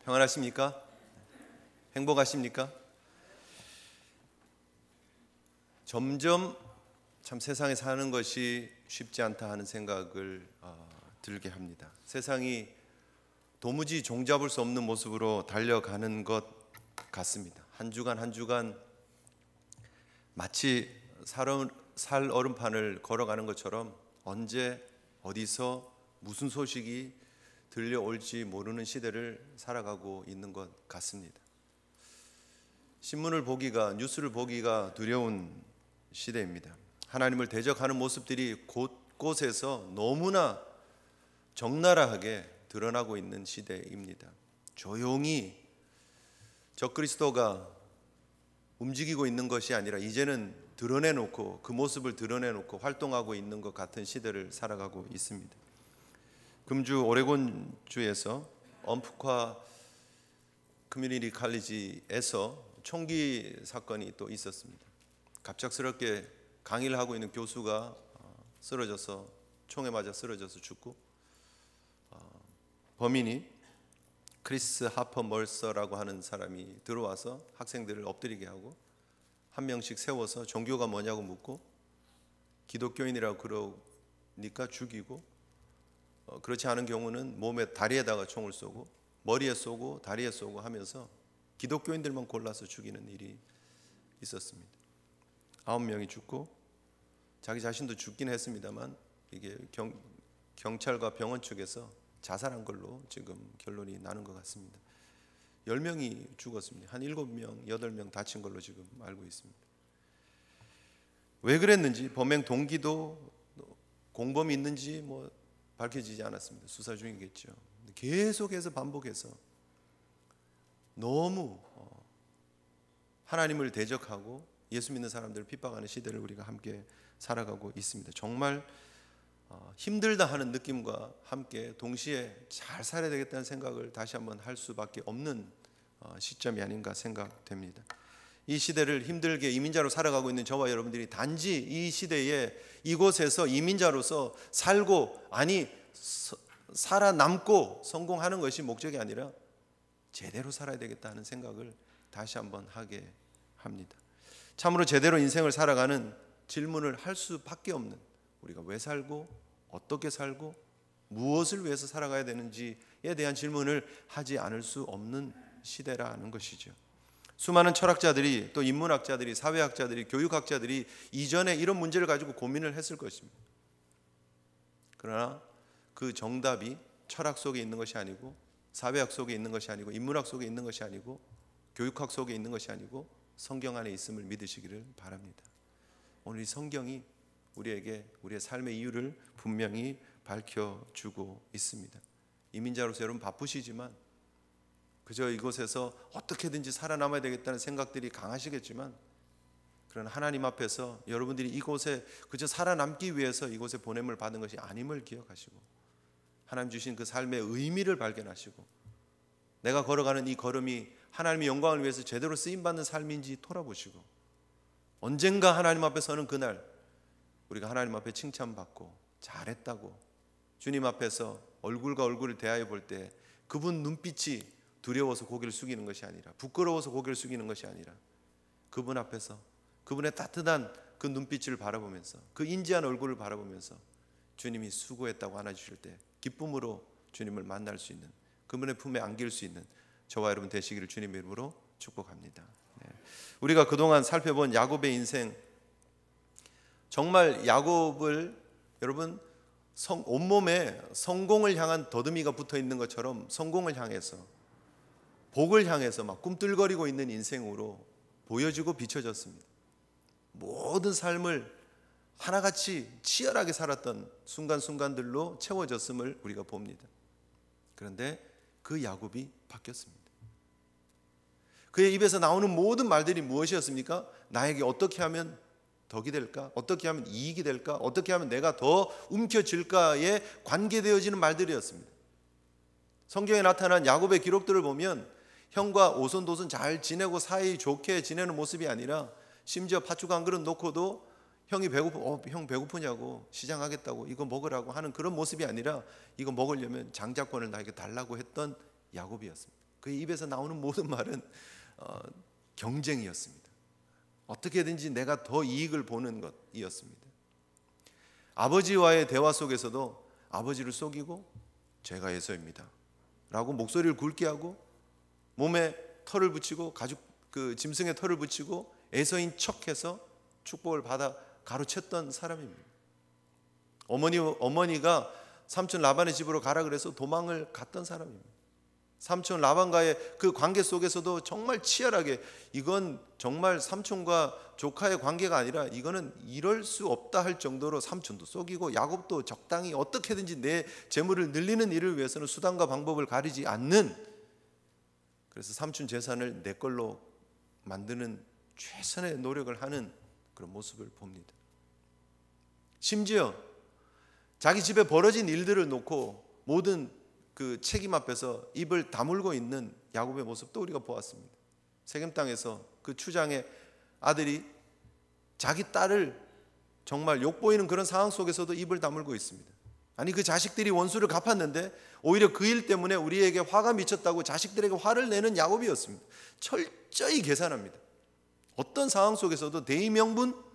평안하십니까? 행복하십니까? 점점 참 세상에 사는 것이 쉽지 않다 하는 생각을 들게 합니다. 세상이 도무지 종잡을 수 없는 모습으로 달려가는 것 같습니다. 한 주간 한 주간 마치 살 얼음판을 걸어가는 것처럼 언제 어디서 무슨 소식이 들려올지 모르는 시대를 살아가고 있는 것 같습니다. 신문을 보기가, 뉴스를 보기가 두려운 시대입니다. 하나님을 대적하는 모습들이 곳곳에서 너무나 적나라하게 드러나고 있는 시대입니다. 조용히 적그리스도가 움직이고 있는 것이 아니라 이제는 드러내놓고 그 모습을 드러내놓고 활동하고 있는 것 같은 시대를 살아가고 있습니다. 금주 오레곤주에서 엄프카 커뮤니티 칼리지에서 총기 사건이 또 있었습니다. 갑작스럽게 강의를 하고 있는 교수가 쓰러져서 총에 맞아 쓰러져서 죽고, 범인이 크리스 하퍼 멀서라고 하는 사람이 들어와서 학생들을 엎드리게 하고 한 명씩 세워서 종교가 뭐냐고 묻고 기독교인이라고 그러니까 죽이고, 그렇지 않은 경우는 몸에 다리에다가 총을 쏘고 머리에 쏘고 다리에 쏘고 하면서 기독교인들만 골라서 죽이는 일이 있었습니다. 9명이 죽고 자기 자신도 죽긴 했습니다만 이게 경찰과 병원 측에서 자살한 걸로 지금 결론이 나는 것 같습니다. 10명이 죽었습니다. 한 7명, 8명 다친 걸로 지금 알고 있습니다. 왜 그랬는지, 범행 동기도 공범이 있는지 밝혀지지 않았습니다. 수사 중이겠죠. 계속해서 반복해서 너무 하나님을 대적하고 예수 믿는 사람들을 핍박하는 시대를 우리가 함께 살아가고 있습니다. 정말 힘들다 하는 느낌과 함께 동시에 잘 살아야 되겠다는 생각을 다시 한번 할 수밖에 없는 시점이 아닌가 생각됩니다. 이 시대를 힘들게 이민자로 살아가고 있는 저와 여러분들이 단지 이 시대에 이곳에서 이민자로서 살고, 아니 살아남고 성공하는 것이 목적이 아니라 제대로 살아야 되겠다 하는 생각을 다시 한번 하게 합니다. 참으로 제대로 인생을 살아가는 질문을 할 수밖에 없는, 우리가 왜 살고 어떻게 살고 무엇을 위해서 살아가야 되는지에 대한 질문을 하지 않을 수 없는 시대라는 것이죠. 수많은 철학자들이, 또 인문학자들이, 사회학자들이, 교육학자들이 이전에 이런 문제를 가지고 고민을 했을 것입니다. 그러나 그 정답이 철학 속에 있는 것이 아니고, 사회학 속에 있는 것이 아니고, 인문학 속에 있는 것이 아니고, 교육학 속에 있는 것이 아니고 성경 안에 있음을 믿으시기를 바랍니다. 오늘 이 성경이 우리에게 우리의 삶의 이유를 분명히 밝혀주고 있습니다. 이민자로서 여러분 바쁘시지만, 그저 이곳에서 어떻게든지 살아남아야 되겠다는 생각들이 강하시겠지만, 그러나 하나님 앞에서 여러분들이 이곳에 그저 살아남기 위해서 이곳에 보냄을 받은 것이 아님을 기억하시고, 하나님 주신 그 삶의 의미를 발견하시고, 내가 걸어가는 이 걸음이 하나님의 영광을 위해서 제대로 쓰임받는 삶인지 돌아보시고, 언젠가 하나님 앞에 서는 그날 우리가 하나님 앞에 칭찬받고 잘했다고 주님 앞에서 얼굴과 얼굴을 대하여 볼 때 그분 눈빛이 두려워서 고개를 숙이는 것이 아니라, 부끄러워서 고개를 숙이는 것이 아니라, 그분 앞에서 그분의 따뜻한 그 눈빛을 바라보면서, 그 인지한 얼굴을 바라보면서 주님이 수고했다고 안아주실 때 기쁨으로 주님을 만날 수 있는, 그분의 품에 안길 수 있는 저와 여러분 되시기를 주님의 이름으로 축복합니다. 우리가 그동안 살펴본 야곱의 인생, 정말 야곱을 여러분 온몸에 성공을 향한 더듬이가 붙어 있는 것처럼 성공을 향해서, 복을 향해서 막 꿈틀거리고 있는 인생으로 보여지고 비춰졌습니다. 모든 삶을 하나같이 치열하게 살았던 순간순간들로 채워졌음을 우리가 봅니다. 그런데 그 야곱이 바뀌었습니다. 그의 입에서 나오는 모든 말들이 무엇이었습니까? 나에게 어떻게 하면 덕이 될까? 어떻게 하면 이익이 될까? 어떻게 하면 내가 더 움켜질까에 관계되어지는 말들이었습니다. 성경에 나타난 야곱의 기록들을 보면 형과 오손도손 잘 지내고 사이 좋게 지내는 모습이 아니라, 심지어 팥죽 한 그릇 놓고도 형이 형 배고프냐고, 시장 가겠다고, 이거 먹으라고 하는 그런 모습이 아니라, 이거 먹으려면 장자권을 나에게 달라고 했던 야곱이었습니다. 그의 입에서 나오는 모든 말은 경쟁이었습니다. 어떻게든지 내가 더 이익을 보는 것이었습니다. 아버지와의 대화 속에서도 아버지를 속이고 제가 에서입니다 라고 목소리를 굵게 하고 몸에 털을 붙이고 가죽 짐승의 털을 붙이고 에서인 척해서 축복을 받아 가로챘던 사람입니다. 어머니가 삼촌 라반의 집으로 가라 그래서 도망을 갔던 사람입니다. 삼촌 라반과의 그 관계 속에서도 정말 치열하게, 이건 정말 삼촌과 조카의 관계가 아니라 이거는 이럴 수 없다 할 정도로 삼촌도 속이고 야곱도 적당히 어떻게든지 내 재물을 늘리는 일을 위해서는 수단과 방법을 가리지 않는, 그래서 삼촌 재산을 내 걸로 만드는 최선의 노력을 하는 그런 모습을 봅니다. 심지어 자기 집에 벌어진 일들을 놓고 모든 그 책임 앞에서 입을 다물고 있는 야곱의 모습도 우리가 보았습니다. 세겜 땅에서 그 추장의 아들이 자기 딸을 정말 욕보이는 그런 상황 속에서도 입을 다물고 있습니다. 아니, 그 자식들이 원수를 갚았는데 오히려 그 일 때문에 우리에게 화가 미쳤다고 자식들에게 화를 내는 야곱이었습니다. 철저히 계산합니다. 어떤 상황 속에서도 대의명분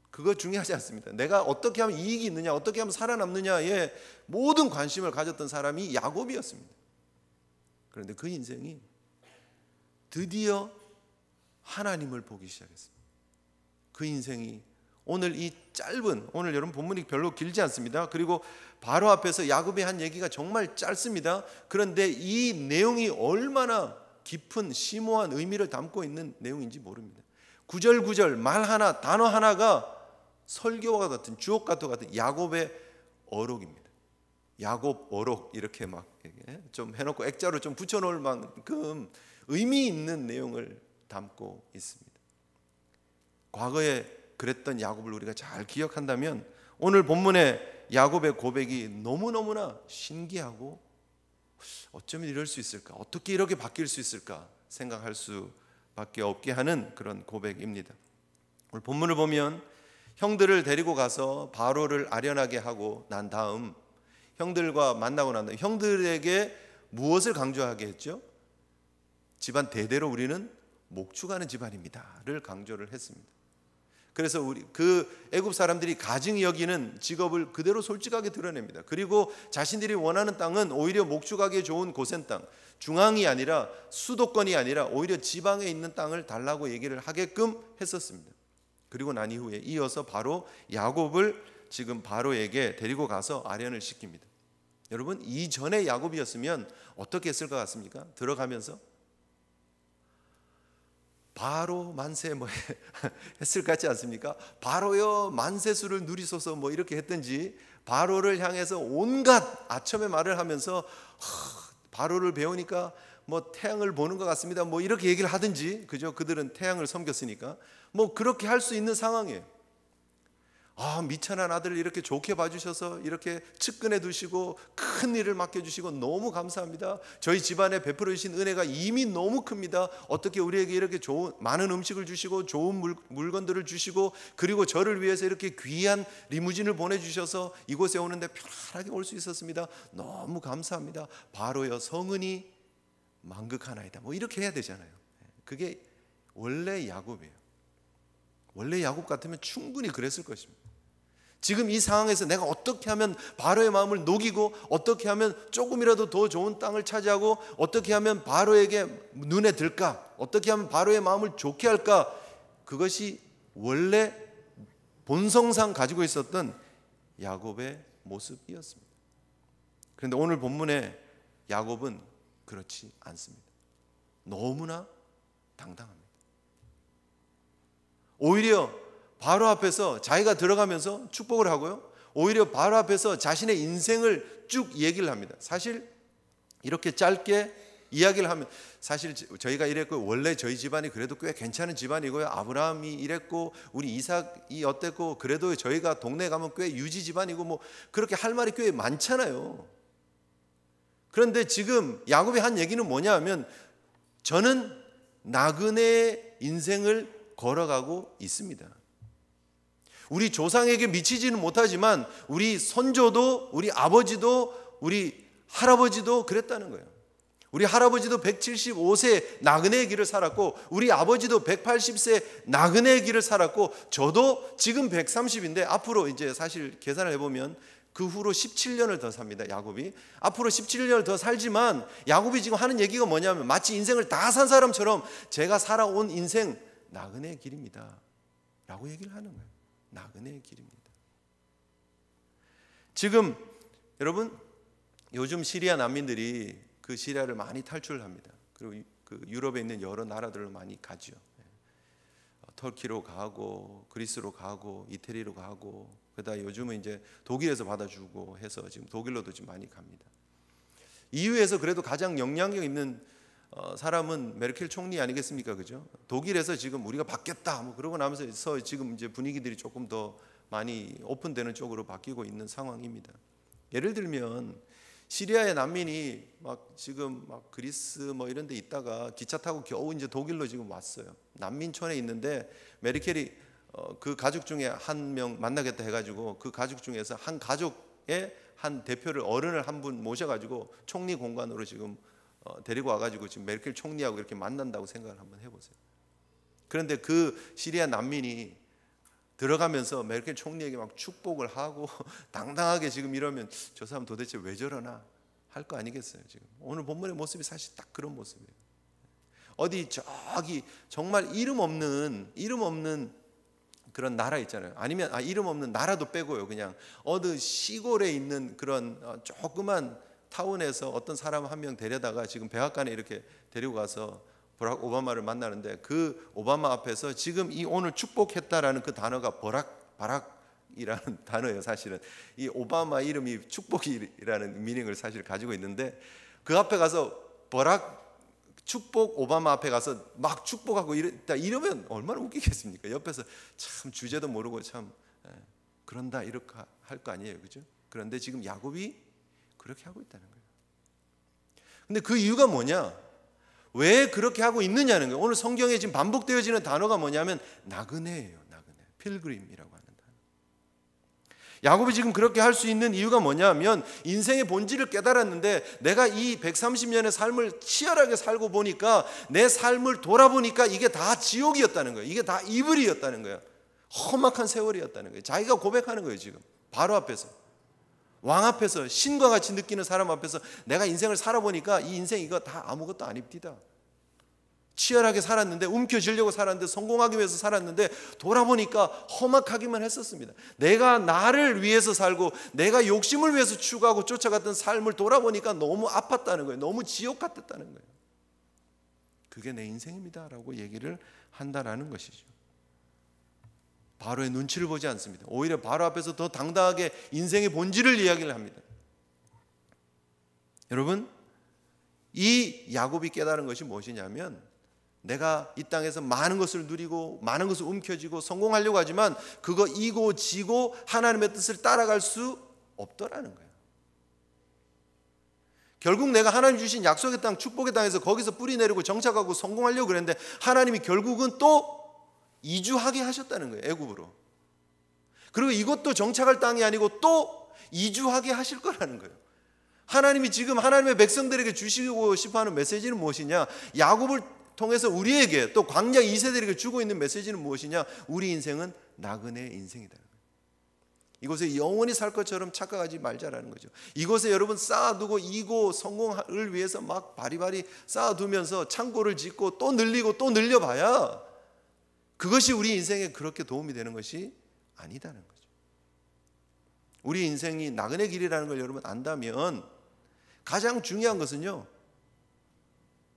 그거 중요하지 않습니다. 내가 어떻게 하면 이익이 있느냐, 어떻게 하면 살아남느냐에 모든 관심을 가졌던 사람이 야곱이었습니다. 그런데 그 인생이 드디어 하나님을 보기 시작했습니다. 그 인생이 오늘 이 짧은, 오늘 여러분 본문이 별로 길지 않습니다. 그리고 바로 앞에서 야곱이 한 얘기가 정말 짧습니다. 그런데 이 내용이 얼마나 깊은 심오한 의미를 담고 있는 내용인지 모릅니다. 구절구절 말 하나, 단어 하나가 설교와 같은, 주옥과 같은 야곱의 어록입니다. 야곱 어록 이렇게 막 좀 해놓고 액자로 좀 붙여놓을 만큼 의미 있는 내용을 담고 있습니다. 과거에 그랬던 야곱을 우리가 잘 기억한다면 오늘 본문의 야곱의 고백이 너무너무나 신기하고 어쩌면 이럴 수 있을까, 어떻게 이렇게 바뀔 수 있을까 생각할 수밖에 없게 하는 그런 고백입니다. 오늘 본문을 보면 형들을 데리고 가서 바로를 아련하게 하고 난 다음, 형들과 만나고 난 다음 형들에게 무엇을 강조하게 했죠? 집안 대대로 우리는 목축하는 집안입니다를 강조를 했습니다. 그래서 그 애굽 사람들이 가증히 여기는 직업을 그대로 솔직하게 드러냅니다. 그리고 자신들이 원하는 땅은 오히려 목축하기 좋은 고센 땅, 중앙이 아니라 수도권이 아니라 오히려 지방에 있는 땅을 달라고 얘기를 하게끔 했었습니다. 그리고 난 이후에 이어서 바로 야곱을 지금 바로에게 데리고 가서 아련을 시킵니다. 여러분, 이전에 야곱이었으면 어떻게 했을 것 같습니까? 들어가면서 바로 만세 뭐 했을 것 같지 않습니까? 바로여 만세수를 누리소서 뭐 이렇게 했든지, 바로를 향해서 온갖 아첨의 말을 하면서 바로를 배우니까 뭐 태양을 보는 것 같습니다 뭐 이렇게 얘기를 하든지, 그죠? 그들은 태양을 섬겼으니까 뭐 그렇게 할 수 있는 상황이에요. 미천한 아들을 이렇게 좋게 봐주셔서 이렇게 측근해 두시고 큰 일을 맡겨주시고 너무 감사합니다. 저희 집안에 베풀어 주신 은혜가 이미 너무 큽니다. 어떻게 우리에게 이렇게 좋은 많은 음식을 주시고 좋은 물건들을 주시고, 그리고 저를 위해서 이렇게 귀한 리무진을 보내주셔서 이곳에 오는데 편안하게 올 수 있었습니다. 너무 감사합니다. 바로여 성은이 만극하나이다 뭐 이렇게 해야 되잖아요. 그게 원래 야곱이에요. 원래 야곱 같으면 충분히 그랬을 것입니다. 지금 이 상황에서 내가 어떻게 하면 바로의 마음을 녹이고, 어떻게 하면 조금이라도 더 좋은 땅을 차지하고, 어떻게 하면 바로에게 눈에 들까, 어떻게 하면 바로의 마음을 좋게 할까, 그것이 원래 본성상 가지고 있었던 야곱의 모습이었습니다. 그런데 오늘 본문의 야곱은 그렇지 않습니다. 너무나 당당합니다. 오히려 바로 앞에서 자기가 들어가면서 축복을 하고요, 오히려 바로 앞에서 자신의 인생을 쭉 얘기를 합니다. 사실 이렇게 짧게 이야기를 하면, 사실 저희가 이랬고 원래 저희 집안이 그래도 꽤 괜찮은 집안이고요, 아브라함이 이랬고 우리 이삭이 어땠고, 그래도 저희가 동네 가면 꽤 유지 집안이고 뭐 그렇게 할 말이 꽤 많잖아요. 그런데 지금 야곱이 한 얘기는 뭐냐 하면, 저는 나그네의 인생을 걸어가고 있습니다. 우리 조상에게 미치지는 못하지만 우리 선조도, 우리 아버지도, 우리 할아버지도 그랬다는 거예요. 우리 할아버지도 175세 나그네의 길을 살았고 우리 아버지도 180세 나그네의 길을 살았고 저도 지금 130인데 앞으로 이제 사실 계산을 해보면 그 후로 17년을 더 삽니다. 야곱이 앞으로 17년을 더 살지만 야곱이 지금 하는 얘기가 뭐냐면 마치 인생을 다 산 사람처럼 제가 살아온 인생 나그네의 길입니다 라고 얘기를 하는 거예요. 나그네의 길입니다. 지금 여러분 요즘 시리아 난민들이 그 시리아를 많이 탈출을 합니다. 그리고 그 유럽에 있는 여러 나라들을 많이 가죠. 터키로 가고 그리스로 가고 이태리로 가고 그러다 요즘은 이제 독일에서 받아주고 해서 지금 독일로도 지금 많이 갑니다. EU에서 그래도 가장 영향력 있는 사람은 메르켈 총리 아니겠습니까, 그죠? 독일에서 지금 우리가 바뀌었다 뭐 그러고 나면서 지금 이제 분위기들이 조금 더 많이 오픈되는 쪽으로 바뀌고 있는 상황입니다. 예를 들면 시리아의 난민이 막 지금 막 그리스 뭐 이런 데 있다가 기차 타고 겨우 이제 독일로 지금 왔어요. 난민촌에 있는데 메르켈이 그 가족 중에 한 명 만나겠다 해가지고 그 가족 중에서 한 가족의 한 대표를 어른을 한 분 모셔가지고 총리 공간으로 지금 데리고 와가지고 지금 메르켈 총리하고 이렇게 만난다고 생각을 한번 해보세요. 그런데 그 시리아 난민이 들어가면서 메르켈 총리에게 막 축복을 하고 당당하게 지금 이러면 저 사람 도대체 왜 저러나 할 거 아니겠어요. 지금 오늘 본문의 모습이 사실 딱 그런 모습이에요. 어디 저기 정말 이름 없는 그런 나라 있잖아요. 아니면 이름 없는 나라도 빼고요. 그냥 어느 시골에 있는 그런 조그만 타운에서 어떤 사람 한 명 데려다가 지금 백악관에 이렇게 데리고 가서 버락 오바마를 만나는데 그 오바마 앞에서 지금 이 오늘 축복했다라는 그 단어가 바락이라는 단어예요. 사실은 이 오바마 이름이 축복이라는 미닝을 사실 가지고 있는데 그 앞에 가서 버락 축복 오바마 앞에 가서 막 축복하고 이러면 얼마나 웃기겠습니까? 옆에서 참 주제도 모르고 참 그런다 이렇게 할 거 아니에요, 그죠? 그런데 지금 야곱이 그렇게 하고 있다는 거예요. 근데 그 이유가 뭐냐? 왜 그렇게 하고 있느냐는 거예요. 오늘 성경에 지금 반복되어지는 단어가 뭐냐면 나그네예요. 나그네, 필그림이라고 하는 단어. 야곱이 지금 그렇게 할 수 있는 이유가 뭐냐면 인생의 본질을 깨달았는데 내가 이 130년의 삶을 치열하게 살고 보니까 내 삶을 돌아보니까 이게 다 지옥이었다는 거예요. 이게 다 이불이었다는 거예요. 험악한 세월이었다는 거예요. 자기가 고백하는 거예요. 지금 바로 앞에서 왕 앞에서 신과 같이 느끼는 사람 앞에서 내가 인생을 살아보니까 이 인생 이거 다 아무것도 아닙니다. 치열하게 살았는데 움켜쥐려고 살았는데 성공하기 위해서 살았는데 돌아보니까 험악하기만 했었습니다. 내가 나를 위해서 살고 내가 욕심을 위해서 추구하고 쫓아갔던 삶을 돌아보니까 너무 아팠다는 거예요. 너무 지옥 같았다는 거예요. 그게 내 인생입니다 라고 얘기를 한다라는 것이죠. 바로의 눈치를 보지 않습니다. 오히려 바로 앞에서 더 당당하게 인생의 본질을 이야기를 합니다. 여러분, 이 야곱이 깨달은 것이 무엇이냐면 내가 이 땅에서 많은 것을 누리고 많은 것을 움켜쥐고 성공하려고 하지만 그거 이고 지고 하나님의 뜻을 따라갈 수 없더라는 거예요. 결국 내가 하나님 주신 약속의 땅, 축복의 땅에서 거기서 뿌리 내리고 정착하고 성공하려고 그랬는데 하나님이 결국은 또 이주하게 하셨다는 거예요. 애굽으로. 그리고 이것도 정착할 땅이 아니고 또 이주하게 하실 거라는 거예요. 하나님이 지금 하나님의 백성들에게 주시고 싶어하는 메시지는 무엇이냐? 야곱을 통해서 우리에게 또 광야 2세들에게 주고 있는 메시지는 무엇이냐? 우리 인생은 나그네의 인생이다. 이곳에 영원히 살 것처럼 착각하지 말자라는 거죠. 이곳에 여러분 쌓아두고 이고 성공을 위해서 막 바리바리 쌓아두면서 창고를 짓고 또 늘리고 또 늘려봐야 그것이 우리 인생에 그렇게 도움이 되는 것이 아니다는 거죠. 우리 인생이 나그네 길이라는 걸 여러분 안다면 가장 중요한 것은요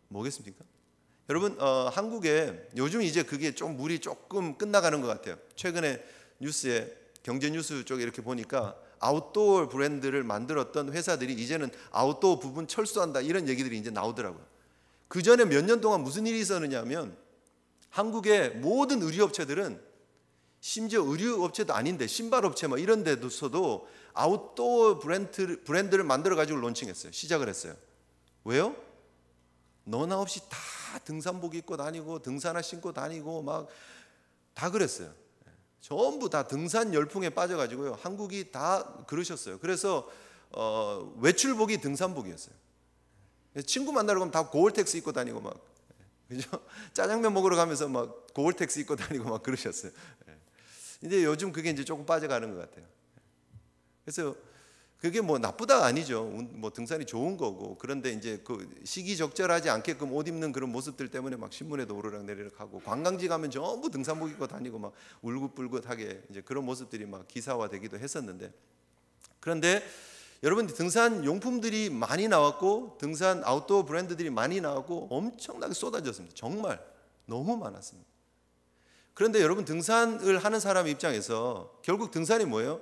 뭐겠습니까? 여러분 한국에 요즘 이제 그게 좀 물이 조금 끝나가는 것 같아요. 최근에 뉴스에 경제 뉴스 쪽에 이렇게 보니까 아웃도어 브랜드를 만들었던 회사들이 이제는 아웃도어 부분 철수한다 이런 얘기들이 이제 나오더라고요. 그 전에 몇 년 동안 무슨 일이 있었느냐면 한국의 모든 의류업체들은 심지어 의류업체도 아닌데 신발업체 뭐 이런 데서도 아웃도어 브랜드를 만들어가지고 론칭했어요. 시작을 했어요. 왜요? 너나 없이 다 등산복 입고 다니고 등산화 신고 다니고 막 다 그랬어요. 전부 다 등산 열풍에 빠져가지고요. 한국이 다 그러셨어요. 그래서 외출복이 등산복이었어요. 친구 만나러 가면 다 고얼텍스 입고 다니고 막, 그죠? 짜장면 먹으러 가면서 막 고얼텍스 입고 다니고 막 그러셨어요. 이제 요즘 그게 이제 조금 빠져가는 것 같아요. 그래서 그게 뭐 나쁘다 아니죠. 뭐 등산이 좋은 거고. 그런데 이제 그 시기적절하지 않게끔 옷 입는 그런 모습들 때문에 막 신문에도 오르락내리락 하고, 관광지 가면 전부 등산복 입고 다니고 막 울긋불긋하게 이제 그런 모습들이 막 기사화되기도 했었는데, 그런데 여러분, 등산 용품들이 많이 나왔고 등산 아웃도어 브랜드들이 많이 나왔고 엄청나게 쏟아졌습니다. 정말 너무 많았습니다. 그런데 여러분, 등산을 하는 사람 입장에서 결국 등산이 뭐예요?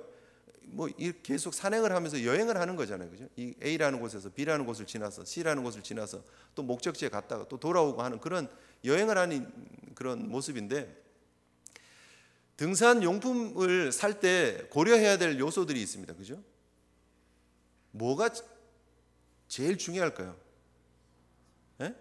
뭐 계속 산행을 하면서 여행을 하는 거잖아요, 그죠? 이 A라는 곳에서 B라는 곳을 지나서 C라는 곳을 지나서 또 목적지에 갔다가 또 돌아오고 하는 그런 여행을 하는 그런 모습인데, 등산 용품을 살 때 고려해야 될 요소들이 있습니다, 그죠? 뭐가 제일 중요할까요? 예?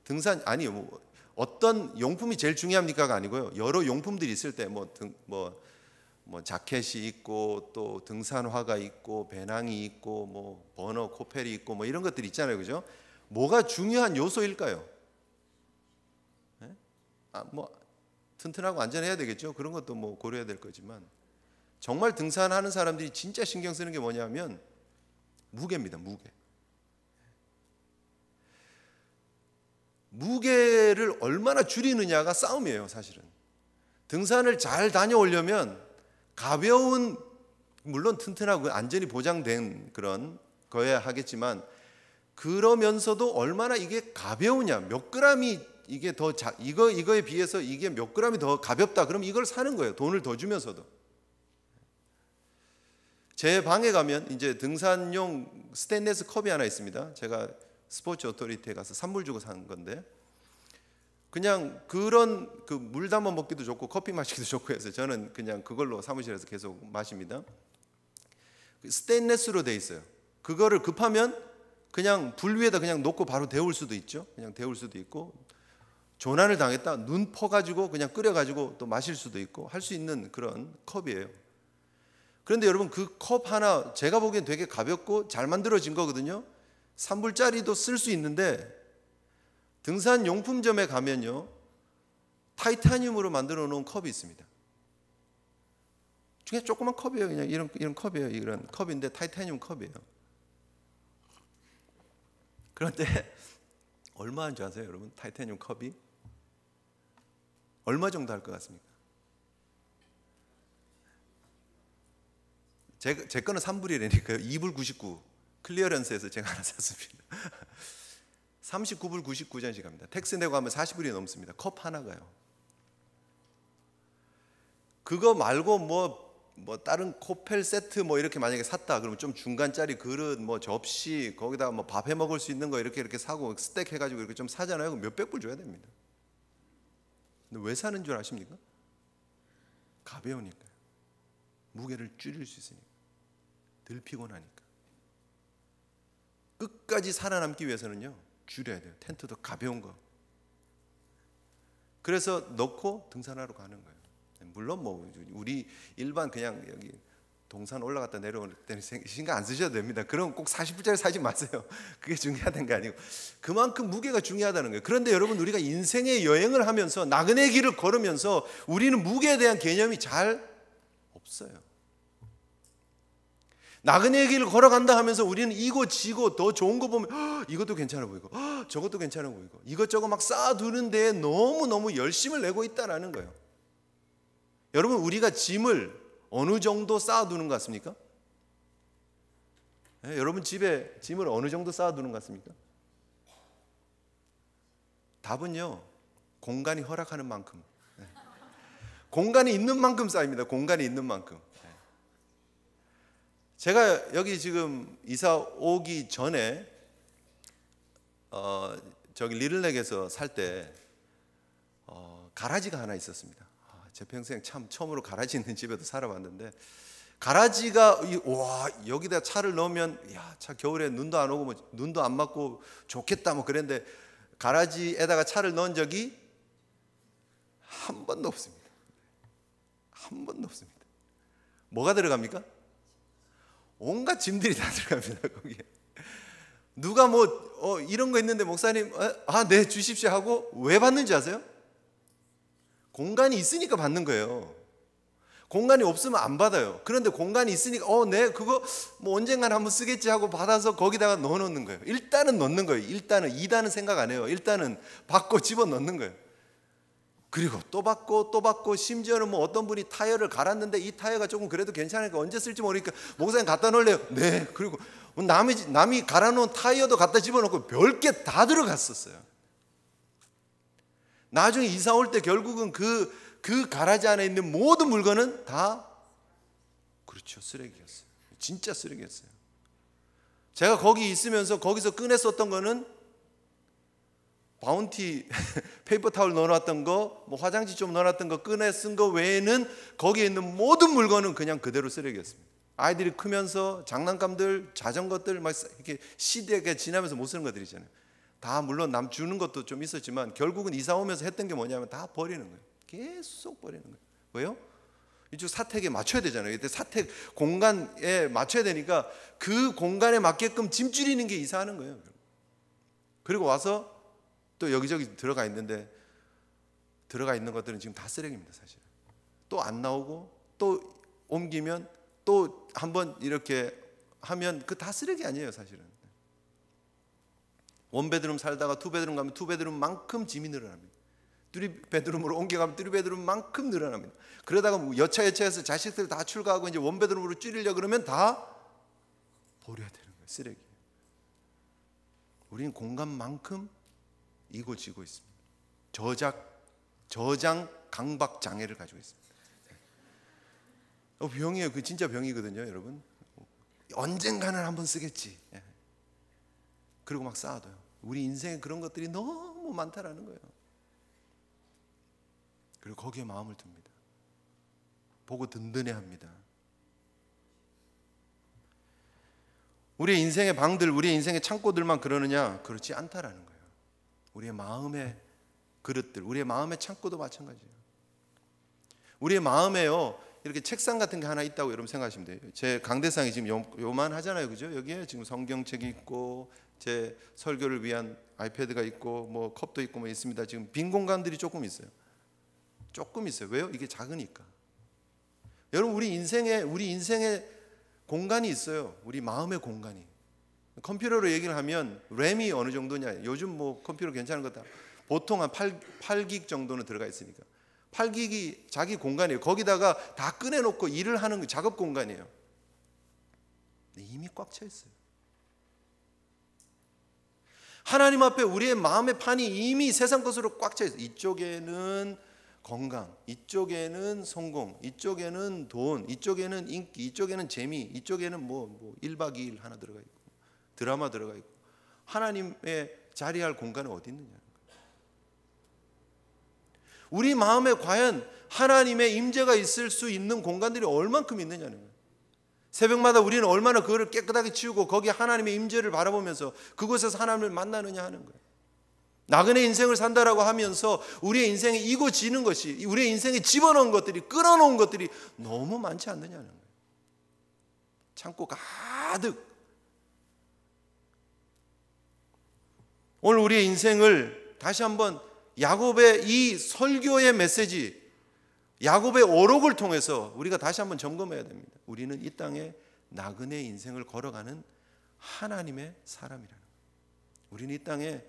등산 아니요, 뭐 어떤 용품이 제일 중요합니까가 아니고요. 여러 용품들이 있을 때 뭐 자켓이 있고 또 등산화가 있고 배낭이 있고 뭐 버너 코펠이 있고 뭐 이런 것들이 있잖아요, 그죠? 뭐가 중요한 요소일까요? 예? 뭐 튼튼하고 안전해야 되겠죠. 그런 것도 뭐 고려해야 될 거지만, 정말 등산하는 사람들이 진짜 신경 쓰는 게 뭐냐면 무게입니다. 무게를 얼마나 줄이느냐가 싸움이에요, 사실은. 등산을 잘 다녀오려면 가벼운, 물론 튼튼하고 안전이 보장된 그런 거여야 하겠지만, 그러면서도 얼마나 이게 가벼우냐, 몇 그램이 이게 더 이거에 비해서 이게 몇 그램이 더 가볍다, 그럼 이걸 사는 거예요, 돈을 더 주면서도. 제 방에 가면 이제 등산용 스테인리스 컵이 하나 있습니다. 제가 스포츠 오토리티에 가서 선물 주고 산 건데, 그냥 그런 그 물 담아 먹기도 좋고 커피 마시기도 좋고 해서 저는 그냥 그걸로 사무실에서 계속 마십니다. 스테인리스로 돼 있어요. 그거를 급하면 그냥 불 위에다 그냥 놓고 바로 데울 수도 있죠. 그냥 데울 수도 있고, 조난을 당했다 눈 퍼가지고 그냥 끓여가지고 또 마실 수도 있고 할 수 있는 그런 컵이에요. 그런데 여러분, 그 컵 하나 제가 보기엔 되게 가볍고 잘 만들어진 거거든요. 3불짜리도 쓸 수 있는데, 등산 용품점에 가면요, 타이타늄으로 만들어 놓은 컵이 있습니다. 그냥 조그만 컵이에요. 그냥 이런 컵이에요. 이런 컵인데 타이타늄 컵이에요. 그런데 얼마인 줄 아세요, 여러분? 타이타늄 컵이 얼마 정도 할 것 같습니까? 제 거는 3불이라니까요. 2불 99 클리어런스에서 제가 하나 샀습니다. 39불 99전씩 합니다. 텍스 내고 하면 40불이 넘습니다. 컵 하나가요. 그거 말고 뭐 다른 코펠 세트 뭐 이렇게 만약에 샀다 그러면 좀 중간짜리 그릇, 뭐 접시, 거기다가 뭐 밥 해 먹을 수 있는 거 이렇게 사고 스택 해가지고 이렇게 좀 사잖아요. 그럼 몇백 불 줘야 됩니다. 근데 왜 사는 줄 아십니까? 가벼우니까요. 무게를 줄일 수 있으니까. 덜 피곤하니까. 끝까지 살아남기 위해서는요, 줄여야 돼요. 텐트도 가벼운 거. 그래서 넣고 등산하러 가는 거예요. 물론 뭐 우리 일반 그냥 여기 동산 올라갔다 내려올 때는 신경 안 쓰셔도 됩니다. 그럼 꼭 40불짜리 사지 마세요. 그게 중요하다는 게 아니고 그만큼 무게가 중요하다는 거예요. 그런데 여러분, 우리가 인생의 여행을 하면서 나그네 길을 걸으면서 우리는 무게에 대한 개념이 잘 없어요. 나그네 길을 걸어간다 하면서 우리는 이고 지고 더 좋은 거 보면 이것도 괜찮아 보이고 저것도 괜찮아 보이고 이것저것 막 쌓아두는 데에 너무너무 열심을 내고 있다는 거예요. 여러분, 우리가 짐을 어느 정도 쌓아두는 것 같습니까? 네, 여러분 집에 짐을 어느 정도 쌓아두는 것 같습니까? 답은요, 공간이 허락하는 만큼. 네. 공간이 있는 만큼 쌓입니다. 공간이 있는 만큼. 네. 제가 여기 지금 이사 오기 전에 저기 리틀넥에서 살 때 가라지가 하나 있었습니다. 제 평생 참 처음으로 가라지 있는 집에도 살아봤는데, 가라지가 와, 여기다 차를 넣으면 야, 차 겨울에 눈도 안 오고 뭐 눈도 안 맞고 좋겠다 뭐 그랬는데, 가라지에다가 차를 넣은 적이 한 번도 없습니다. 한 번도 없습니다. 뭐가 들어갑니까? 온갖 짐들이 다 들어갑니다. 거기에 누가 뭐 이런 거 있는데 목사님 네 주십시오 하고 왜 받는지 아세요? 공간이 있으니까 받는 거예요. 공간이 없으면 안 받아요. 그런데 공간이 있으니까 네 그거 뭐 언젠간 한번 쓰겠지 하고 받아서 거기다가 넣어놓는 거예요. 일단은 넣는 거예요. 일단은 2단은 생각 안 해요. 일단은 받고 집어넣는 거예요. 그리고 또 받고 또 받고, 심지어는 뭐 어떤 분이 타이어를 갈았는데 이 타이어가 조금 그래도 괜찮으니까 언제 쓸지 모르니까 목사님 갖다 놓을래요? 네. 그리고 남이 갈아놓은 타이어도 갖다 집어넣고 별게 다 들어갔었어요. 나중에 이사 올 때 결국은 그 가라지 안에 있는 모든 물건은 다 그렇죠, 쓰레기였어요. 진짜 쓰레기였어요. 제가 거기 있으면서 거기서 꺼내 썼던 거는 바운티 페이퍼 타올 넣어놨던 거, 뭐 화장지 좀 넣어놨던 거 꺼내 쓴 거 외에는 거기에 있는 모든 물건은 그냥 그대로 쓰레기였습니다. 아이들이 크면서 장난감들, 자전거들 막 이렇게 시대가 지나면서 못 쓰는 것들 있잖아요. 다 물론 남 주는 것도 좀 있었지만 결국은 이사 오면서 했던 게 뭐냐면 다 버리는 거예요. 계속 버리는 거예요. 왜요? 이쪽 사택에 맞춰야 되잖아요. 이때 사택 공간에 맞춰야 되니까 그 공간에 맞게끔 짐 줄이는 게 이사하는 거예요. 그리고 와서 또 여기저기 들어가 있는데, 들어가 있는 것들은 지금 다 쓰레기입니다. 사실 또 안 나오고 또 옮기면 또 한번 이렇게 하면 그 다 쓰레기 아니에요. 사실은 원베드룸 살다가 투베드룸 가면 투베드룸만큼 짐이 늘어납니다. 쓰리베드룸으로 옮겨가면 쓰리베드룸만큼 늘어납니다. 그러다가 여차여차해서 자식들 다 출가하고 이제 원베드룸으로 줄이려고 그러면 다 버려야 되는 거예요. 쓰레기. 우리는 공간만큼 이고지고 있습니다. 저장 강박 장애를 가지고 있습니다. 병이에요. 그 진짜 병이거든요, 여러분. 언젠가는 한번 쓰겠지. 그리고 막 쌓아둬요. 우리 인생에 그런 것들이 너무 많다라는 거예요. 그리고 거기에 마음을 둡니다. 보고 든든해합니다. 우리의 인생의 방들, 우리의 인생의 창고들만 그러느냐? 그렇지 않다라는 거예요. 우리의 마음의 그릇들, 우리의 마음의 창고도 마찬가지예요. 우리의 마음에요, 이렇게 책상 같은 게 하나 있다고 여러분 생각하시면 돼요. 제 강대상이 지금 요만하잖아요, 그죠? 여기에 지금 성경책이 있고 제 설교를 위한 아이패드가 있고 뭐 컵도 있고 뭐 있습니다. 지금 빈 공간들이 조금 있어요. 조금 있어요. 왜요? 이게 작으니까. 여러분, 우리 인생에 공간이 있어요. 우리 마음의 공간이. 컴퓨터로 얘기를 하면 램이 어느 정도냐? 요즘 뭐 컴퓨터 괜찮은 것 같다. 보통 한 8GB 정도는 들어가 있으니까 8기기 자기 공간이에요. 거기다가 다 꺼내놓고 일을 하는 작업 공간이에요. 이미 꽉 차 있어요. 하나님 앞에 우리의 마음의 판이 이미 세상 것으로 꽉 차 있어요. 이쪽에는 건강, 이쪽에는 성공, 이쪽에는 돈, 이쪽에는 인기, 이쪽에는 재미, 이쪽에는 뭐 1박 2일 하나 들어가 있고 드라마 들어가 있고, 하나님의 자리할 공간은 어디 있느냐. 우리 마음에 과연 하나님의 임재가 있을 수 있는 공간들이 얼만큼 있느냐는 거예요. 새벽마다 우리는 얼마나 그거를 깨끗하게 치우고 거기 하나님의 임재를 바라보면서 그곳에서 하나님을 만나느냐 하는 거예요. 나그네 인생을 산다라고 하면서 우리의 인생에 이고지는 것이, 우리의 인생에 집어넣은 것들이, 끌어놓은 것들이 너무 많지 않느냐는 거예요. 창고 가득. 오늘 우리의 인생을 다시 한번 야곱의 이 설교의 메시지, 야곱의 어록을 통해서 우리가 다시 한번 점검해야 됩니다. 우리는 이 땅에 나그네 인생을 걸어가는 하나님의 사람이라는 거예요. 우리는 이 땅에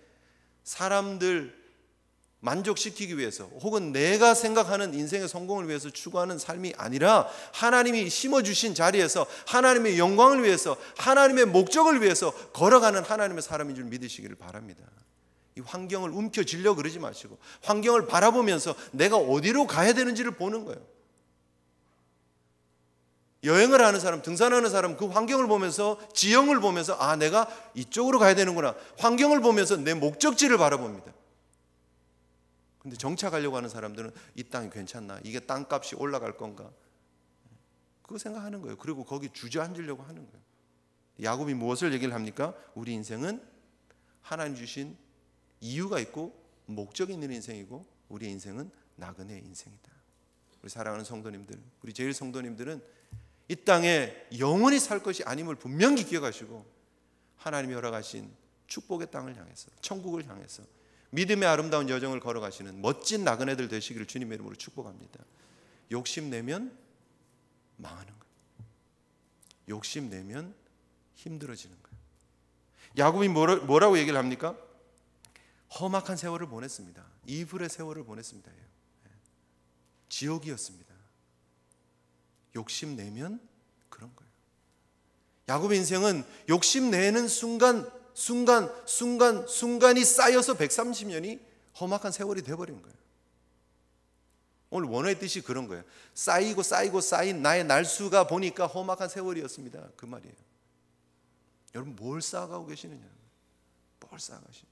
사람들 만족시키기 위해서 혹은 내가 생각하는 인생의 성공을 위해서 추구하는 삶이 아니라 하나님이 심어주신 자리에서 하나님의 영광을 위해서, 하나님의 목적을 위해서 걸어가는 하나님의 사람인 줄 믿으시기를 바랍니다. 이 환경을 움켜쥐려고 그러지 마시고 환경을 바라보면서 내가 어디로 가야 되는지를 보는 거예요. 여행을 하는 사람, 등산하는 사람, 그 환경을 보면서, 지형을 보면서 내가 이쪽으로 가야 되는구나. 환경을 보면서 내 목적지를 바라봅니다. 근데 정착하려고 하는 사람들은 이 땅이 괜찮나? 이게 땅값이 올라갈 건가? 그거 생각하는 거예요. 그리고 거기 주저앉으려고 하는 거예요. 야곱이 무엇을 얘기를 합니까? 우리 인생은 하나님 주신 이유가 있고 목적이 있는 인생이고 우리의 인생은 나그네 인생이다. 우리 사랑하는 성도님들, 우리 제일 성도님들은 이 땅에 영원히 살 것이 아님을 분명히 기억하시고 하나님이 허락하신 축복의 땅을 향해서, 천국을 향해서 믿음의 아름다운 여정을 걸어가시는 멋진 나그네들 되시기를 주님의 이름으로 축복합니다. 욕심내면 망하는 거예요. 욕심내면 힘들어지는 거예요. 야곱이 뭐라고 얘기를 합니까? 험악한 세월을 보냈습니다. 이불의 세월을 보냈습니다. 지옥이었습니다. 욕심내면 그런 거예요. 야곱의 인생은 욕심내는 순간이 쌓여서 130년이 험악한 세월이 돼버린 거예요. 오늘 원어의 뜻이 그런 거예요. 쌓인 나의 날수가 보니까 험악한 세월이었습니다. 그 말이에요. 여러분 뭘 쌓아가고 계시느냐? 뭘 쌓아가시느냐?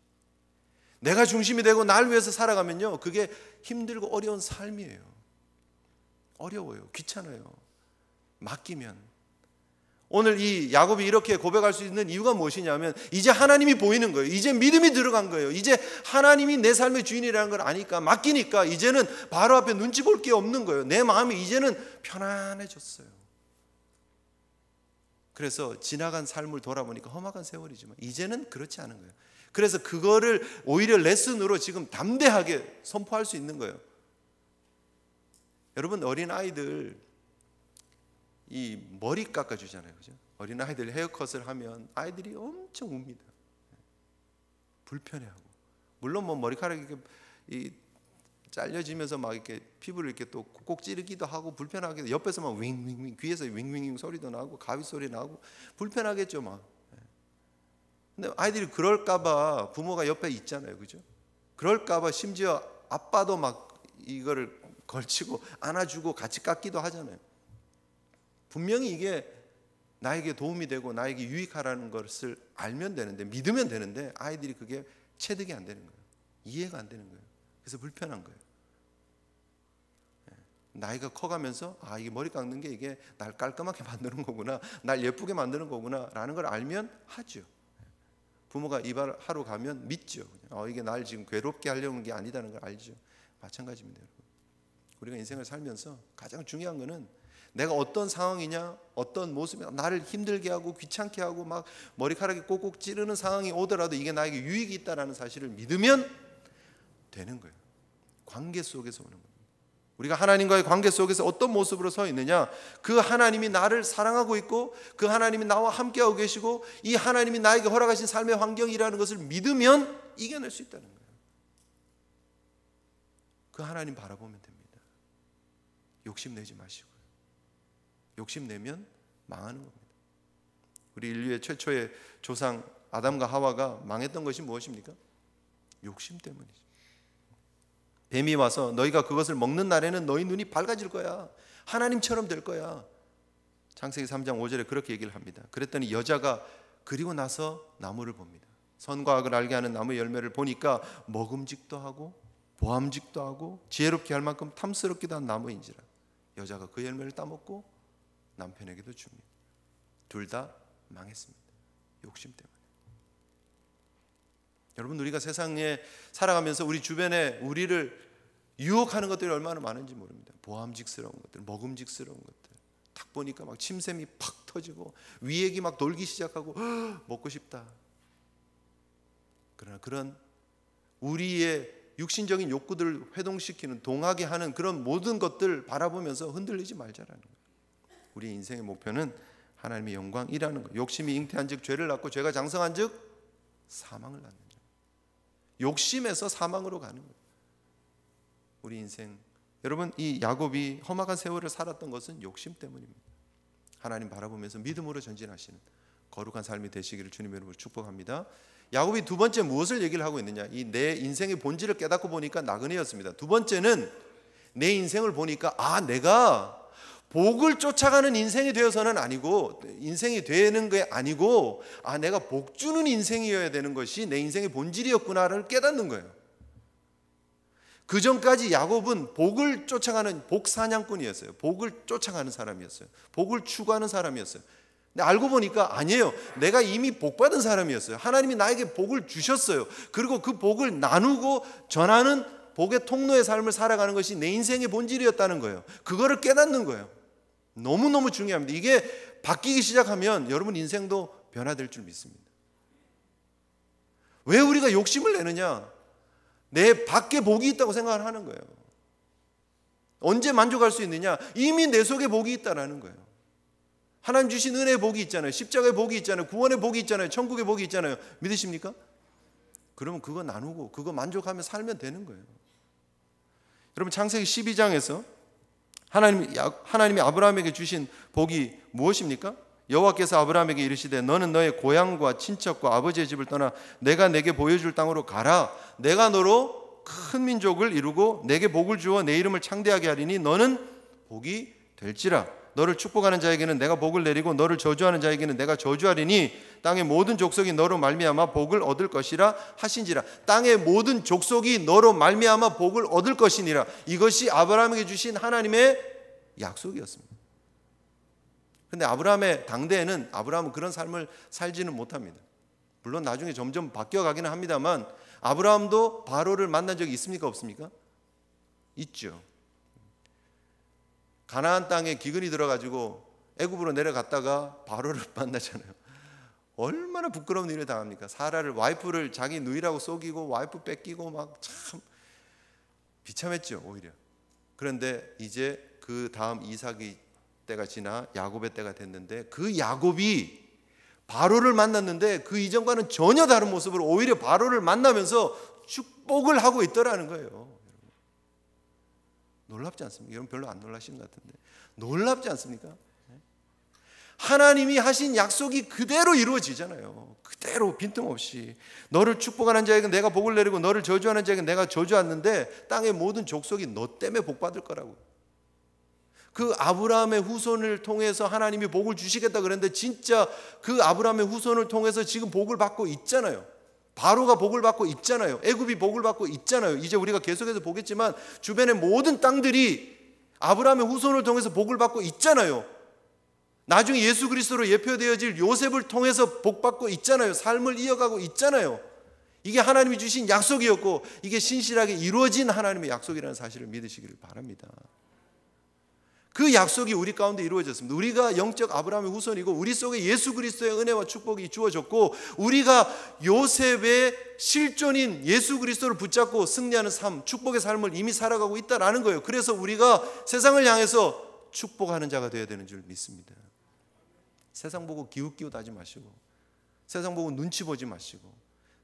내가 중심이 되고 날 위해서 살아가면요, 그게 힘들고 어려운 삶이에요. 어려워요. 귀찮아요. 맡기면. 오늘 이 야곱이 이렇게 고백할 수 있는 이유가 무엇이냐면 이제 하나님이 보이는 거예요. 이제 믿음이 들어간 거예요. 이제 하나님이 내 삶의 주인이라는 걸 아니까, 맡기니까 이제는 바로 앞에 눈치 볼 게 없는 거예요. 내 마음이 이제는 편안해졌어요. 그래서 지나간 삶을 돌아보니까 험악한 세월이지만 이제는 그렇지 않은 거예요. 그래서 그거를 오히려 레슨으로 지금 담대하게 선포할 수 있는 거예요. 여러분 어린아이들 이 머리 깎아주잖아요. 그죠? 어린아이들 헤어컷을 하면 아이들이 엄청 웁니다. 불편해하고. 물론 뭐 머리카락이 이렇게 잘려지면서 막 이렇게 피부를 이렇게 또 꼭 찌르기도 하고 불편하게, 옆에서 막 윙윙윙, 귀에서 윙윙윙 소리도 나고 가위 소리 나고 불편하겠죠 막. 근데 아이들이 그럴까봐 부모가 옆에 있잖아요. 그죠? 그럴까봐 심지어 아빠도 막 이거를 걸치고 안아주고 같이 깎기도 하잖아요. 분명히 이게 나에게 도움이 되고 나에게 유익하라는 것을 알면 되는데, 믿으면 되는데 아이들이 그게 체득이 안 되는 거예요. 이해가 안 되는 거예요. 그래서 불편한 거예요. 나이가 커가면서 이게 머리 깎는 게 이게 날 깔끔하게 만드는 거구나, 날 예쁘게 만드는 거구나 라는 걸 알면 하죠. 부모가 이발하러 가면 믿죠. 이게 날 지금 괴롭게 하려는 게 아니다는 걸 알죠. 마찬가지입니다. 여러분. 우리가 인생을 살면서 가장 중요한 거는 내가 어떤 상황이냐, 어떤 모습이냐, 나를 힘들게 하고 귀찮게 하고 막 머리카락이 꼭꼭 찌르는 상황이 오더라도 이게 나에게 유익이 있다는 사실을 믿으면 되는 거예요. 관계 속에서 오는 거예요. 우리가 하나님과의 관계 속에서 어떤 모습으로 서 있느냐, 그 하나님이 나를 사랑하고 있고 그 하나님이 나와 함께하고 계시고 이 하나님이 나에게 허락하신 삶의 환경이라는 것을 믿으면 이겨낼 수 있다는 거예요. 그 하나님 바라보면 됩니다. 욕심내지 마시고요. 욕심내면 망하는 겁니다. 우리 인류의 최초의 조상 아담과 하와가 망했던 것이 무엇입니까? 욕심 때문이죠. 뱀이 와서 너희가 그것을 먹는 날에는 너희 눈이 밝아질 거야, 하나님처럼 될 거야. 창세기 3장 5절에 그렇게 얘기를 합니다. 그랬더니 여자가 그리고 나서 나무를 봅니다. 선과 악을 알게 하는 나무의 열매를 보니까 먹음직도 하고 보암직도 하고 지혜롭게 할 만큼 탐스럽기도 한 나무인지라. 여자가 그 열매를 따먹고 남편에게도 줍니다. 둘 다 망했습니다. 욕심 때문에. 여러분 우리가 세상에 살아가면서 우리 주변에 우리를 유혹하는 것들이 얼마나 많은지 모릅니다. 보암직스러운 것들, 먹음직스러운 것들. 딱 보니까 막 침샘이 팍 터지고 위액이 막 돌기 시작하고 먹고 싶다. 그러나 그런 우리의 육신적인 욕구들을 회동시키는, 동하게 하는 그런 모든 것들 바라보면서 흔들리지 말자라는 거예요. 우리의 인생의 목표는 하나님의 영광이라는 거예요. 욕심이 잉태한 즉 죄를 낳고 죄가 장성한 즉 사망을 낳는 자. 욕심에서 사망으로 가는 거예요. 우리 인생, 여러분 이 야곱이 험악한 세월을 살았던 것은 욕심 때문입니다. 하나님 바라보면서 믿음으로 전진하시는 거룩한 삶이 되시기를 주님의 이름으로 축복합니다. 야곱이 두 번째 무엇을 얘기를 하고 있느냐, 이 내 인생의 본질을 깨닫고 보니까 나그네였습니다. 두 번째는 내 인생을 보니까 내가 복을 쫓아가는 인생이 되어서는 아니고, 인생이 되는 게 아니고 내가 복 주는 인생이어야 되는 것이 내 인생의 본질이었구나를 깨닫는 거예요. 그 전까지 야곱은 복을 쫓아가는 복사냥꾼이었어요. 복을 쫓아가는 사람이었어요. 복을 추구하는 사람이었어요. 근데 알고 보니까 아니에요. 내가 이미 복받은 사람이었어요. 하나님이 나에게 복을 주셨어요. 그리고 그 복을 나누고 전하는 복의 통로의 삶을 살아가는 것이 내 인생의 본질이었다는 거예요. 그거를 깨닫는 거예요. 너무너무 중요합니다. 이게 바뀌기 시작하면 여러분 인생도 변화될 줄 믿습니다. 왜 우리가 욕심을 내느냐? 내 밖에 복이 있다고 생각을 하는 거예요. 언제 만족할 수 있느냐? 이미 내 속에 복이 있다라는 거예요. 하나님 주신 은혜의 복이 있잖아요. 십자가의 복이 있잖아요. 구원의 복이 있잖아요. 천국의 복이 있잖아요. 믿으십니까? 그러면 그거 나누고 그거 만족하며 살면 되는 거예요. 여러분, 창세기 12장에서 하나님이 아브라함에게 주신 복이 무엇입니까? 여호와께서 아브라함에게 이르시되 너는 너의 고향과 친척과 아버지의 집을 떠나 내가 내게 보여줄 땅으로 가라. 내가 너로 큰 민족을 이루고 내게 복을 주어 내 이름을 창대하게 하리니 너는 복이 될지라. 너를 축복하는 자에게는 내가 복을 내리고 너를 저주하는 자에게는 내가 저주하리니 땅의 모든 족속이 너로 말미암아 복을 얻을 것이라 하신지라. 땅의 모든 족속이 너로 말미암아 복을 얻을 것이니라. 이것이 아브라함에게 주신 하나님의 약속이었습니다. 그런데 아브라함의 당대에는 아브라함은 그런 삶을 살지는 못합니다. 물론 나중에 점점 바뀌어가기는 합니다만 아브라함도 바로를 만난 적이 있습니까? 없습니까? 있죠. 가나안 땅에 기근이 들어가지고 애굽으로 내려갔다가 바로를 만나잖아요. 얼마나 부끄러운 일을 당합니까? 사라를, 와이프를 자기 누이라고 속이고 와이프 뺏기고 막 참 비참했죠, 오히려. 그런데 이제 그 다음 이삭이 때가 지나 야곱의 때가 됐는데 그 야곱이 바로를 만났는데 그 이전과는 전혀 다른 모습으로 오히려 바로를 만나면서 축복을 하고 있더라는 거예요. 놀랍지 않습니까? 여러분 별로 안 놀라시는 것 같은데 놀랍지 않습니까? 하나님이 하신 약속이 그대로 이루어지잖아요. 그대로 빈틈없이. 너를 축복하는 자에게 내가 복을 내리고 너를 저주하는 자에게 내가 저주하는데 땅의 모든 족속이 너 때문에 복받을 거라고. 그 아브라함의 후손을 통해서 하나님이 복을 주시겠다 그랬는데 진짜 그 아브라함의 후손을 통해서 지금 복을 받고 있잖아요. 바로가 복을 받고 있잖아요. 애굽이 복을 받고 있잖아요. 이제 우리가 계속해서 보겠지만 주변의 모든 땅들이 아브라함의 후손을 통해서 복을 받고 있잖아요. 나중에 예수 그리스도로 예표되어질 요셉을 통해서 복 받고 있잖아요. 삶을 이어가고 있잖아요. 이게 하나님이 주신 약속이었고 이게 신실하게 이루어진 하나님의 약속이라는 사실을 믿으시기를 바랍니다. 그 약속이 우리 가운데 이루어졌습니다. 우리가 영적 아브라함의 후손이고 우리 속에 예수 그리스도의 은혜와 축복이 주어졌고 우리가 요셉의 실존인 예수 그리스도를 붙잡고 승리하는 삶, 축복의 삶을 이미 살아가고 있다라는 거예요. 그래서 우리가 세상을 향해서 축복하는 자가 되어야 되는 줄 믿습니다. 세상 보고 기웃기웃하지 마시고 세상 보고 눈치 보지 마시고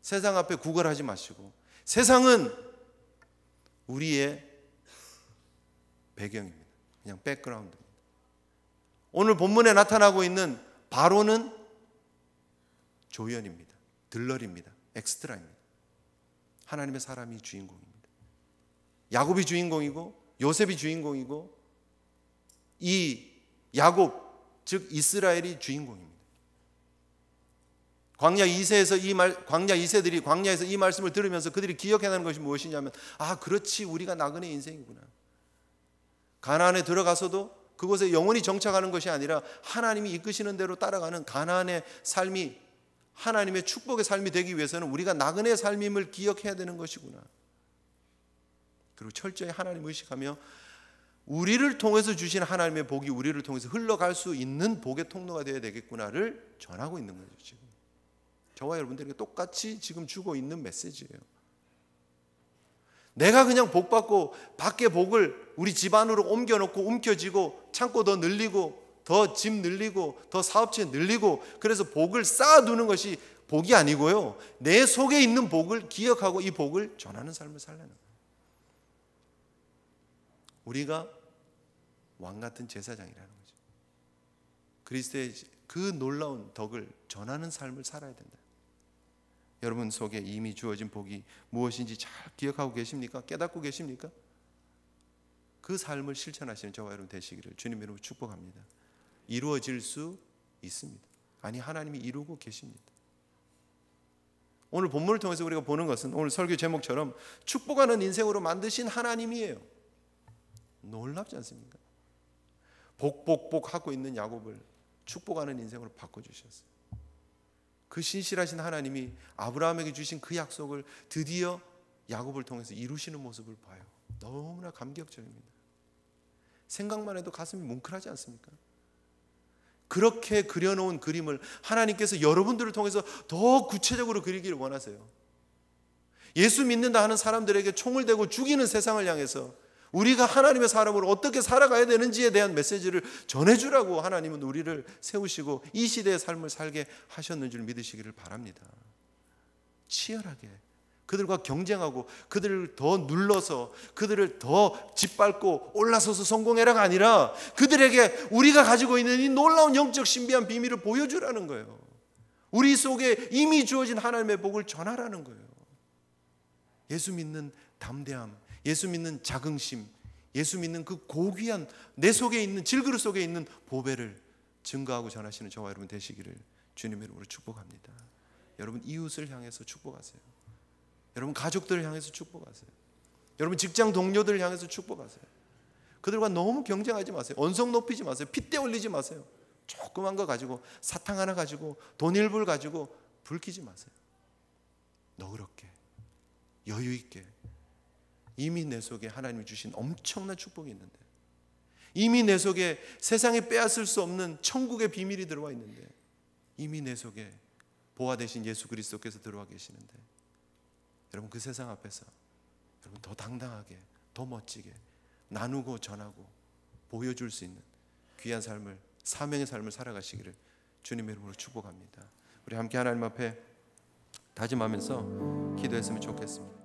세상 앞에 구걸하지 마시고 세상은 우리의 배경입니다. 그냥 백그라운드입니다. 오늘 본문에 나타나고 있는 바로는 조연입니다. 들러리입니다. 엑스트라입니다. 하나님의 사람이 주인공입니다. 야곱이 주인공이고 요셉이 주인공이고 이 야곱 즉 이스라엘이 주인공입니다. 광야 2세들이 광야에서 이 말씀을 들으면서 그들이 기억해내는 것이 무엇이냐면 아 그렇지 우리가 나그네 인생이구나. 가나안에 들어가서도 그곳에 영원히 정착하는 것이 아니라 하나님이 이끄시는 대로 따라가는 가나안의 삶이 하나님의 축복의 삶이 되기 위해서는 우리가 나그네의 삶임을 기억해야 되는 것이구나. 그리고 철저히 하나님 의식하며 우리를 통해서 주신 하나님의 복이 우리를 통해서 흘러갈 수 있는 복의 통로가 되어야 되겠구나를 전하고 있는 거죠. 지금 저와 여러분들에게 똑같이 지금 주고 있는 메시지예요. 내가 그냥 복 받고 밖에 복을 우리 집안으로 옮겨놓고 움켜쥐고 창고 더 늘리고 더 집 늘리고 더 사업체 늘리고 그래서 복을 쌓아두는 것이 복이 아니고요. 내 속에 있는 복을 기억하고 이 복을 전하는 삶을 살려는 거예요. 우리가 왕 같은 제사장이라는 거죠. 그리스도의 그 놀라운 덕을 전하는 삶을 살아야 된다. 여러분 속에 이미 주어진 복이 무엇인지 잘 기억하고 계십니까? 깨닫고 계십니까? 그 삶을 실천하시는 저와 여러분 되시기를 주님 이름으로 축복합니다. 이루어질 수 있습니다. 아니 하나님이 이루고 계십니다. 오늘 본문을 통해서 우리가 보는 것은 오늘 설교 제목처럼 축복하는 인생으로 만드신 하나님이에요. 놀랍지 않습니까? 복하고 있는 야곱을 축복하는 인생으로 바꿔주셨어요. 그 신실하신 하나님이 아브라함에게 주신 그 약속을 드디어 야곱을 통해서 이루시는 모습을 봐요. 너무나 감격적입니다. 생각만 해도 가슴이 뭉클하지 않습니까? 그렇게 그려놓은 그림을 하나님께서 여러분들을 통해서 더 구체적으로 그리기를 원하세요. 예수 믿는다 하는 사람들에게 총을 대고 죽이는 세상을 향해서 우리가 하나님의 사람으로 어떻게 살아가야 되는지에 대한 메시지를 전해주라고 하나님은 우리를 세우시고 이 시대의 삶을 살게 하셨는 줄 믿으시기를 바랍니다. 치열하게 그들과 경쟁하고 그들을 더 눌러서 그들을 더 짓밟고 올라서서 성공해라가 아니라 그들에게 우리가 가지고 있는 이 놀라운 영적 신비한 비밀을 보여주라는 거예요. 우리 속에 이미 주어진 하나님의 복을 전하라는 거예요. 예수 믿는 담대함, 예수 믿는 자긍심, 예수 믿는 그 고귀한 내 속에 있는 질그릇 속에 있는 보배를 증거하고 전하시는 저와 여러분 되시기를 주님의 이름으로 축복합니다. 여러분 이웃을 향해서 축복하세요. 여러분 가족들을 향해서 축복하세요. 여러분 직장 동료들을 향해서 축복하세요. 그들과 너무 경쟁하지 마세요. 언성 높이지 마세요. 핏대 올리지 마세요. 조그만 거 가지고 사탕 하나 가지고 돈일불 가지고 불키지 마세요. 너그럽게 여유 있게 이미 내 속에 하나님이 주신 엄청난 축복이 있는데, 이미 내 속에 세상에 빼앗을 수 없는 천국의 비밀이 들어와 있는데, 이미 내 속에 보화 되신 예수 그리스도께서 들어와 계시는데, 여러분 그 세상 앞에서 여러분 더 당당하게 더 멋지게 나누고 전하고 보여줄 수 있는 귀한 삶을, 사명의 삶을 살아가시기를 주님의 이름으로 축복합니다. 우리 함께 하나님 앞에 다짐하면서 기도했으면 좋겠습니다.